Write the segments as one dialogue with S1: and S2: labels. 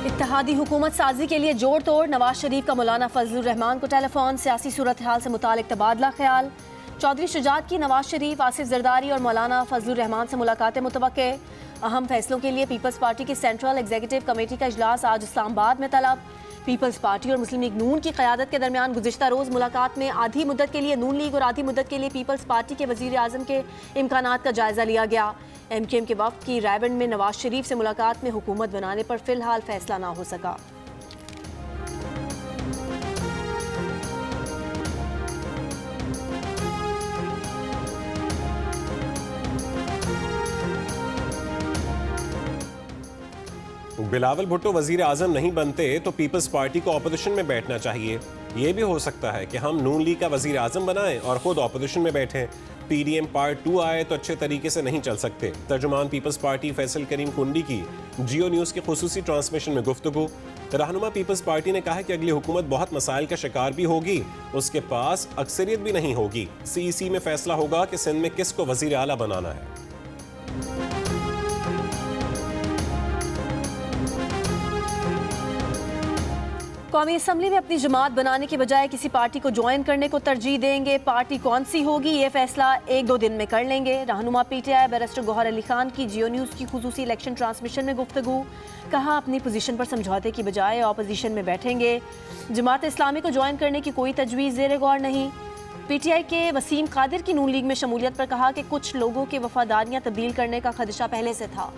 S1: इत्तेहादी हुकूमत साजी के लिए जोड़ तोड़, नवाज शरीफ का मौलाना फजलुर रहमान को टेलीफोन, सियासी सूरत हाल से मुतालिक तबादला ख्याल। चौधरी शुजात की नवाज शरीफ, आसिफ जरदारी और मौलाना फजलुर रहमान से मुलाकातें मुतवक्के। अहम फैसलों के लिए पीपल्स पार्टी की सेंट्रल एग्जीक्यूटिव कमेटी का इजलास आज इस्लामाबाद में तलब। पीपल्स पार्टी और मुस्लिम लीग नून की क़यादत के दरमियान गुज़िश्ता रोज़ मुलाकात में आधी मुद्दत के लिए नून लीग और आधी मुद्दत के लिए पीपल्स पार्टी के वज़ीर आज़म के इम्कानात का जायज़ा लिया गया। MKM के वफ़द की रायबंड में नवाज शरीफ से मुलाकात में हुकूमत बनाने पर फ़िलहाल फैसला ना हो सका।
S2: बिलावल भुट्टो वजीर आजम नहीं बनते तो पीपल्स पार्टी को ऑपोजिशन में बैठना चाहिए। ये भी हो सकता है कि हम नून लीग का वजीर आजम बनाएं और खुद ऑपोजिशन में बैठें। PDM पार्ट 2 आए तो अच्छे तरीके से नहीं चल सकते। तर्जुमान पीपल्स पार्टी फैसल करीम कुंडी की जियो न्यूज़ के खुसूसी ट्रांसमिशन में गुफ्तगू। रहनुमा पीपल्स पार्टी ने कहा कि अगली हुकूमत बहुत मसाइल का शिकार भी होगी, उसके पास अक्सरियत भी नहीं होगी। CEC में फैसला होगा कि सिंध में किसको वजीर आला बनाना है।
S1: कौमी असम्बली में अपनी जमात बनाने के बजाय किसी पार्टी को ज्वाइन करने को तरजीह देंगे। पार्टी कौन सी होगी ये फैसला 1-2 दिन में कर लेंगे। रहनुमा PTI बैरिस्टर गौहर अली खान की जियो न्यूज़ की खुसूसी इलेक्शन ट्रांसमिशन में गुफ्तगू। कहा अपनी पोजीशन पर समझौते की बजाय ऑपोजिशन में बैठेंगे। जमात इस्लामी को ज्वाइन करने की कोई तजवीज़ ज़ेर गौर नहीं। PTI के वसीम कादिर की नून लीग में शमूलियत पर कहा कि कुछ लोगों के वफादारियाँ तब्दील करने का खदशा पहले से था।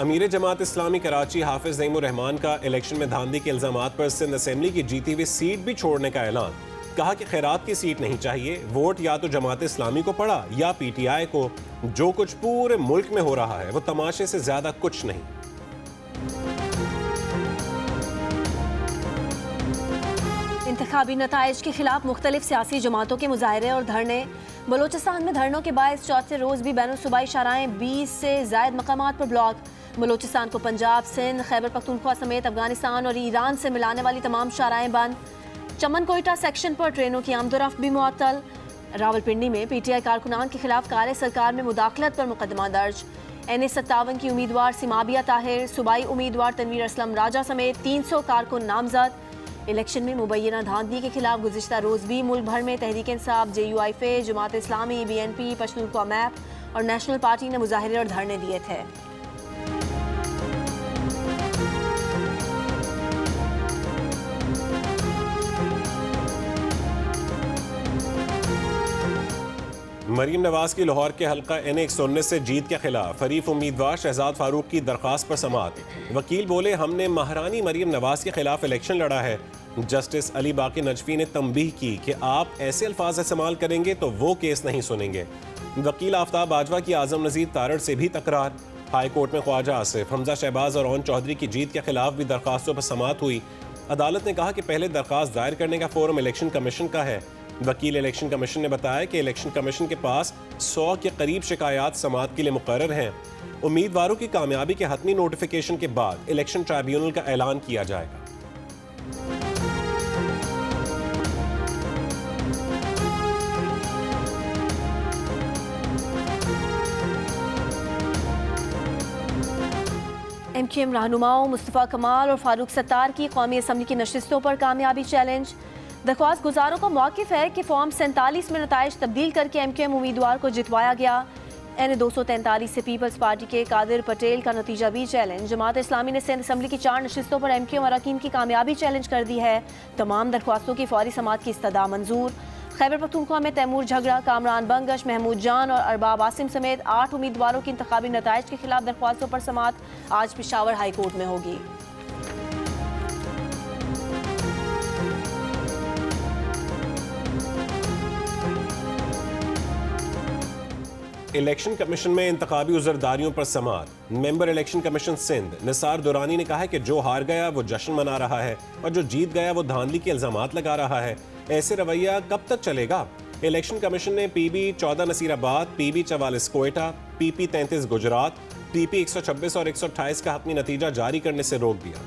S2: अमीर जमात इस्लामी कराची हाफिज नईमुर रहमान का इलेक्शन में धांधली के इल्जामात पर सिंध असेंबली की जीती हुई सीट भी छोड़ने का ऐलान। कहा कि खैरात की सीट नहीं चाहिए, वोट या तो जमात इस्लामी को पड़ा या PTI को। जो कुछ पूरे मुल्क में हो रहा है वो तमाशे से ज्यादा कुछ नहीं।
S1: इंतखाबी नताइज के खिलाफ मुख्तलिफ सियासी जमातों के मुजाहरे और धरने। बलोचिस्तान में धरनों के बायस चौथे रोज भी बैनुल सूबाई शाहराएं 20 से जायद मकामात पर ब्लॉक। बलोचिस्तान को पंजाब, सिंध, खैबर पख्तूनख्वा समेत अफगानिस्तान और ईरान से मिलाने वाली तमाम शाहराएं बंद। चमन कोयटा सेक्शन पर ट्रेनों की आमदोरफ्त भी मुअत्तल। रावलपिंडी में PTI कारकुनान के खिलाफ कार्य सरकार में मुदाखलत पर मुकदमा दर्ज। NA57 की उम्मीदवार सिमाबिया ताहिर, सूबाई उम्मीदवार तनवीर असलम राजा समेत 300 कारकुन नामजद। इलेक्शन में मुबैना धांधली के खिलाफ गुज़िश्ता रोज़ भी मुल्क भर में Tehreek Insaf, JUIF, Jamaat Islami, BNP, Pashtunkhwa map और नेशनल पार्टी ने मुजाहरे और धरने दिए थे।
S2: मरीम नवाज की लाहौर के हल्का NA119 से जीत के खिलाफ हरीफ उम्मीदवार शहजाद फारूक की दरख्वास्त पर समाअत। वकील बोले हमने महारानी मरीम नवाज के खिलाफ इलेक्शन लड़ा है। जस्टिस अली बाकी नजफी ने तंबीह की कि आप ऐसे अल्फाज इस्तेमाल करेंगे तो वो केस नहीं सुनेंगे। वकील आफ्ताब बाजवा की आजम नज़ीर तारड़ से भी तकरार। हाई कोर्ट में ख्वाजा आसिफ, हमजा शहबाज और ओन चौधरी की जीत के खिलाफ भी दरख्वास्तों पर समाअत हुई। अदालत ने कहा कि पहले दरख्वास्त दायर करने का फोरम इलेक्शन कमीशन का है। वकील इलेक्शन कमीशन ने बताया कि इलेक्शन कमीशन के पास 100 के करीब शिकायत समाअत के लिए मुकर्रर हैं। उम्मीदवारों की कामयाबी के हतमी नोटिफिकेशन के बाद इलेक्शन ट्राइब्यूनल का ऐलान किया जाएगा।
S1: MKM रहनुमाओं मुस्तफ़ा कमाल और फारूक सत्तार की कौमी असम्बली की नशिस्तों पर कामयाबी चैलेंज। दरख्वास्त गुजारों का मौक़िफ़ है कि फॉर्म 47 में नताइज तब्दील करके MKM उम्मीदवार को जितवाया गया। NA243 से पीपल्स पार्टी के कादिर पटेल का नतीजा भी चैलेंज। जमात इस्लामी ने सिंध असम्बली की 4 नशिस्तों पर MKM अरकान की कामयाबी चैलेंज कर दी है। तमाम दरख्वास्तों की फौरी समाअत की इस्तदा मंजूर। खैबर पख्तूनख्वा में तैमूर झगड़ा, कामरान बंगश, महमूद जान और अरबाब आसिम समेत 8 उम्मीदवारों की इंतखाबी नताइज के खिलाफ दरख्वास्तों पर समाअत आज पेशावर हाई कोर्ट में होगी।
S2: इलेक्शन कमीशन में इंतखाबी उज़रदारियों पर समाअत। Member election commission Sindh Nisar Durrani ने कहा है कि जो हार गया वो जश्न मना रहा है और जो जीत गया वो धांधली के इल्जामात लगा रहा है। ऐसे रवैया कब तक चलेगा? इलेक्शन कमीशन ने PB 14 Nasirabad, PB 44 Quetta, PP 33 Gujarat, PP 126 और 128 का हतमी नतीजा जारी करने से रोक दिया।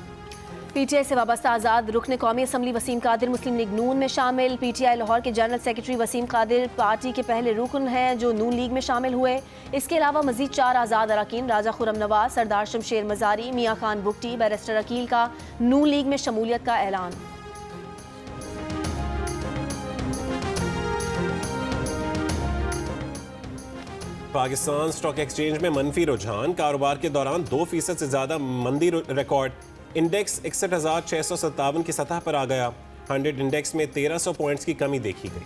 S1: पीटीआई से वाबस्ता आज़ाद रुकन कौमी असम्बली वसीम कादिर मुस्लिम लीग नून में शामिल। पीटीआई लाहौर के general secretary Waseem Qadir party के पहले रुकन हैं जो नून लीग में शामिल हुए। इसके अलावा मजीद 4 आज़ाद अरकान राजा खुरम नवाज, सरदार शमशेर मजारी, मियाँ खान बुगटी, बैरिस्टर अकील का नून लीग में शमूलियत का ऐलान।
S2: पाकिस्तान स्टॉक एक्सचेंज में मनफी रुझान, कारोबार के दौरान 2% से ज्यादा मंदी रिकॉर्ड। इंडेक्स 61,657 की सतह पर आ गया। 100 इंडेक्स में 1300 पॉइंट्स की कमी देखी गई।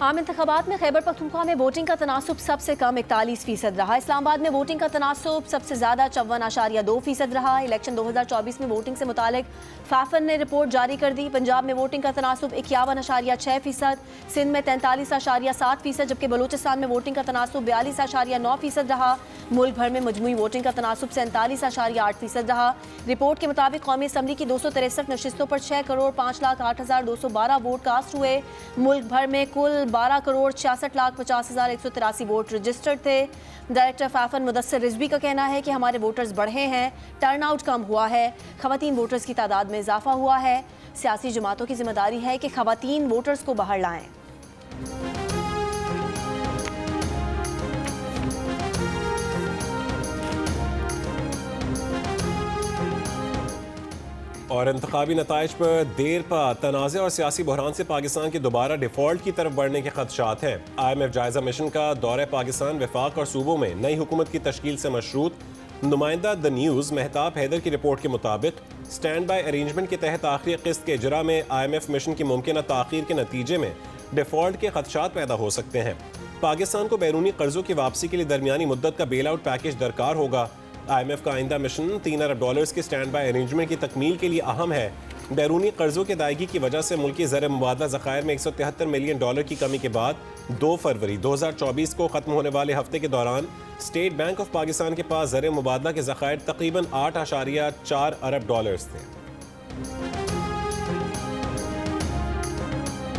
S1: आम इंतखाबात में खैबर पख्तूनख्वा में वोटिंग का तनासुब सबसे कम 41% रहा। इस्लामाबाद में वोटिंग का तनासुब सबसे ज़्यादा 54.2% रहा। इलेक्शन 2024 में वोटिंग से मुतालिक फाफन ने रिपोर्ट जारी कर दी। पंजाब में वोटिंग का तनासुब 51.6%, सिंध में 43.7%, जबकि बलूचिस्तान में वोटिंग का तनासुब 42.9% रहा। मुल्क भर में मजमूई वोटिंग का तनासुब 47.8% रहा। रिपोर्ट के मुताबिक कौमी असम्बली की 263 नशिस्तों पर 6,08,212 वोट कास्ट हुए। मुल्क भर में कुल 12,66,50,183 वोट रजिस्टर्ड थे। डायरेक्टर फाफन मुदस्सिर रिजवी का कहना है कि हमारे वोटर्स बढ़े हैं, टर्नआउट कम हुआ है, खवातीन वोटर्स की तादाद में इजाफा हुआ है। सियासी जमातों की जिम्मेदारी है कि खवातीन वोटर्स को बाहर लाएं।
S2: और इंतखाबी नताइज पर देर पा तनाज़े और सियासी बहरान से पाकिस्तान के दोबारा डिफ़ॉल्ट की तरफ बढ़ने के खदशात हैं। IMF जायजा मिशन का दौरे पाकिस्तान, वफाक और सूबों में नई हुकूमत की तश्कील से मशरूत। नुमाइंदा द न्यूज़ मेहताब हैदर की रिपोर्ट के मुताबिक स्टैंड बाई अरेंजमेंट के तहत आखिरी किस्त के इजरा में IMF मिशन की मुमकिन ताख़ीर के नतीजे में डिफ़ॉल्ट के खदशात पैदा हो सकते हैं। पाकिस्तान को बैरूनी कर्जों की वापसी के लिए दरमियानी मुद्दत का बेल आउट पैकेज दरकार होगा। IMF का आइंदा मिशन $3 अरब के स्टैंड बाई अरेंजमेंट की तकमील के लिए अहम है। बैरूनी कर्जों की अदायगी की वजह से मुल्की ज़र मुबादला ज़खायर में $173 मिलियन की कमी के बाद 2 फरवरी 2024 को ख़त्म होने वाले हफ्ते के दौरान स्टेट बैंक ऑफ पाकिस्तान के पास ज़र मुबादला के ज़खायर तकरीबन $8.4 अरब थे।